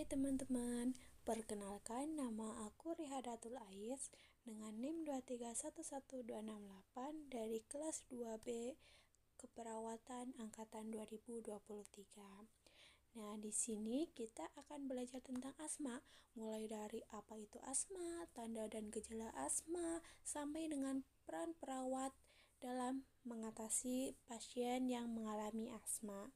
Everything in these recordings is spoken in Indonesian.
teman-teman, perkenalkan nama aku Rihadatul Ais dengan NIM 2311268 dari kelas 2B Keperawatan Angkatan 2023. Nah, di sini kita akan belajar tentang asma, mulai dari apa itu asma, tanda dan gejala asma, sampai dengan peran perawat dalam mengatasi pasien yang mengalami asma.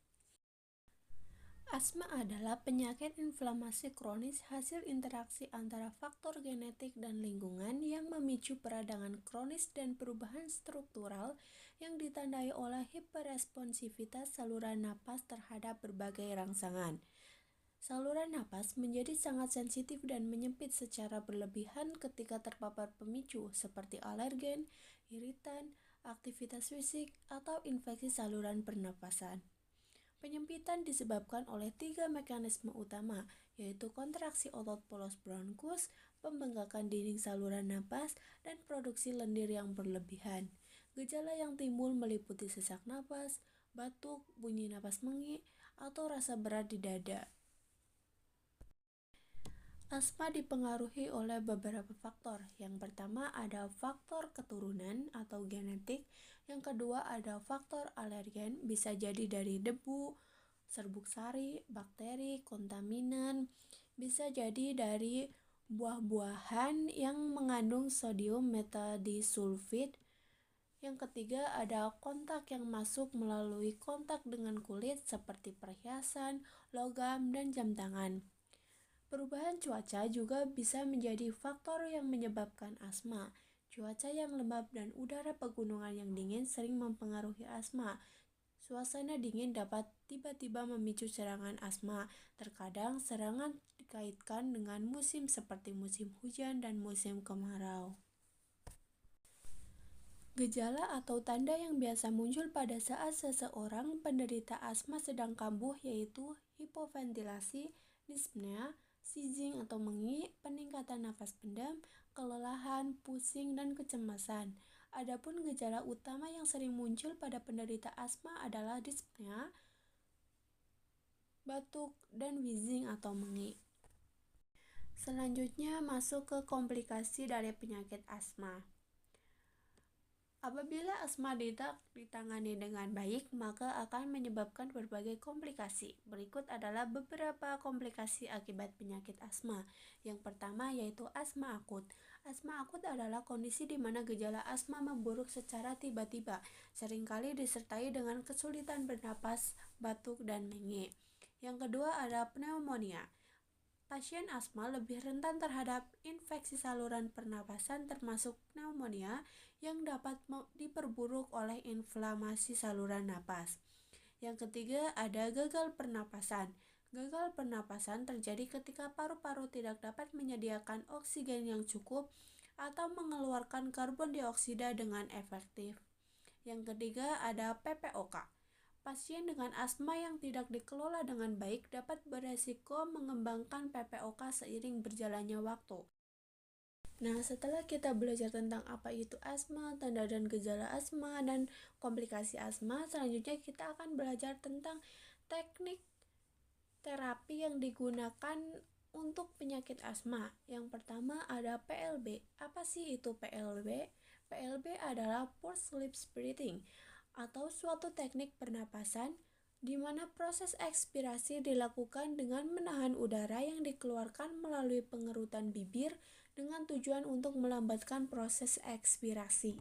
Asma adalah penyakit inflamasi kronis hasil interaksi antara faktor genetik dan lingkungan yang memicu peradangan kronis dan perubahan struktural yang ditandai oleh hiperresponsivitas saluran napas terhadap berbagai rangsangan. Saluran napas menjadi sangat sensitif dan menyempit secara berlebihan ketika terpapar pemicu seperti alergen, iritan, aktivitas fisik, atau infeksi saluran pernapasan. Penyempitan disebabkan oleh 3 mekanisme utama, yaitu kontraksi otot polos bronkus, pembengkakan dinding saluran napas, dan produksi lendir yang berlebihan. Gejala yang timbul meliputi sesak napas, batuk, bunyi napas mengik, atau rasa berat di dada. Asma dipengaruhi oleh beberapa faktor. Yang pertama ada faktor keturunan atau genetik. Yang kedua ada faktor alergen, bisa jadi dari debu, serbuk sari, bakteri, kontaminan, bisa jadi dari buah-buahan yang mengandung sodium metadisulfid. Yang ketiga ada kontak yang masuk melalui kontak dengan kulit seperti perhiasan, logam, dan jam tangan. Perubahan cuaca juga bisa menjadi faktor yang menyebabkan asma. Cuaca yang lembab dan udara pegunungan yang dingin sering mempengaruhi asma. Suasana dingin dapat tiba-tiba memicu serangan asma. Terkadang serangan dikaitkan dengan musim seperti musim hujan dan musim kemarau. Gejala atau tanda yang biasa muncul pada saat seseorang penderita asma sedang kambuh yaitu hipoventilasi, dyspnea, seizing atau mengik, peningkatan nafas pendam, kelelahan, pusing, dan kecemasan. Adapun gejala utama yang sering muncul pada penderita asma adalah dyspnea, batuk, dan wheezing atau mengik. Selanjutnya masuk ke komplikasi dari penyakit asma. Apabila asma tidak ditangani dengan baik, maka akan menyebabkan berbagai komplikasi. Berikut adalah beberapa komplikasi akibat penyakit asma. Yang pertama yaitu asma akut. Asma akut adalah kondisi di mana gejala asma memburuk secara tiba-tiba, seringkali disertai dengan kesulitan bernapas, batuk, dan mengik. Yang kedua ada pneumonia. Pasien asma lebih rentan terhadap infeksi saluran pernapasan termasuk pneumonia yang dapat diperburuk oleh inflamasi saluran napas. Yang ketiga ada gagal pernapasan. Gagal pernapasan terjadi ketika paru-paru tidak dapat menyediakan oksigen yang cukup atau mengeluarkan karbon dioksida dengan efektif. Yang ketiga ada PPOK. Pasien dengan asma yang tidak dikelola dengan baik dapat beresiko mengembangkan PPOK seiring berjalannya waktu. Nah, setelah kita belajar tentang apa itu asma, tanda dan gejala asma, dan komplikasi asma, selanjutnya kita akan belajar tentang teknik terapi yang digunakan untuk penyakit asma. Yang pertama ada PLB. Apa sih itu PLB? PLB adalah forced lips breathing atau suatu teknik pernapasan di mana proses ekspirasi dilakukan dengan menahan udara yang dikeluarkan melalui pengerutan bibir dengan tujuan untuk melambatkan proses ekspirasi.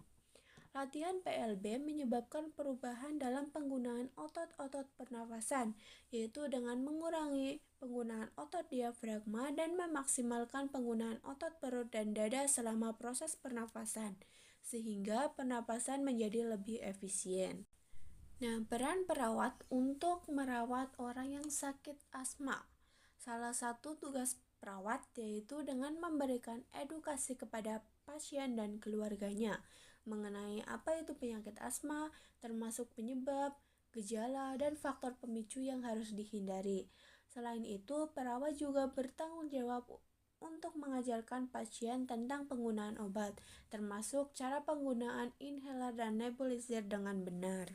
Latihan PLB menyebabkan perubahan dalam penggunaan otot-otot pernafasan, yaitu dengan mengurangi penggunaan otot diafragma dan memaksimalkan penggunaan otot perut dan dada selama proses pernafasan, sehingga pernapasan menjadi lebih efisien. Nah, peran perawat untuk merawat orang yang sakit asma. Salah satu tugas perawat yaitu dengan memberikan edukasi kepada pasien dan keluarganya mengenai apa itu penyakit asma, termasuk penyebab, gejala, dan faktor pemicu yang harus dihindari. Selain itu, perawat juga bertanggung jawab untuk mengajarkan pasien tentang penggunaan obat, termasuk cara penggunaan inhaler dan nebulizer dengan benar.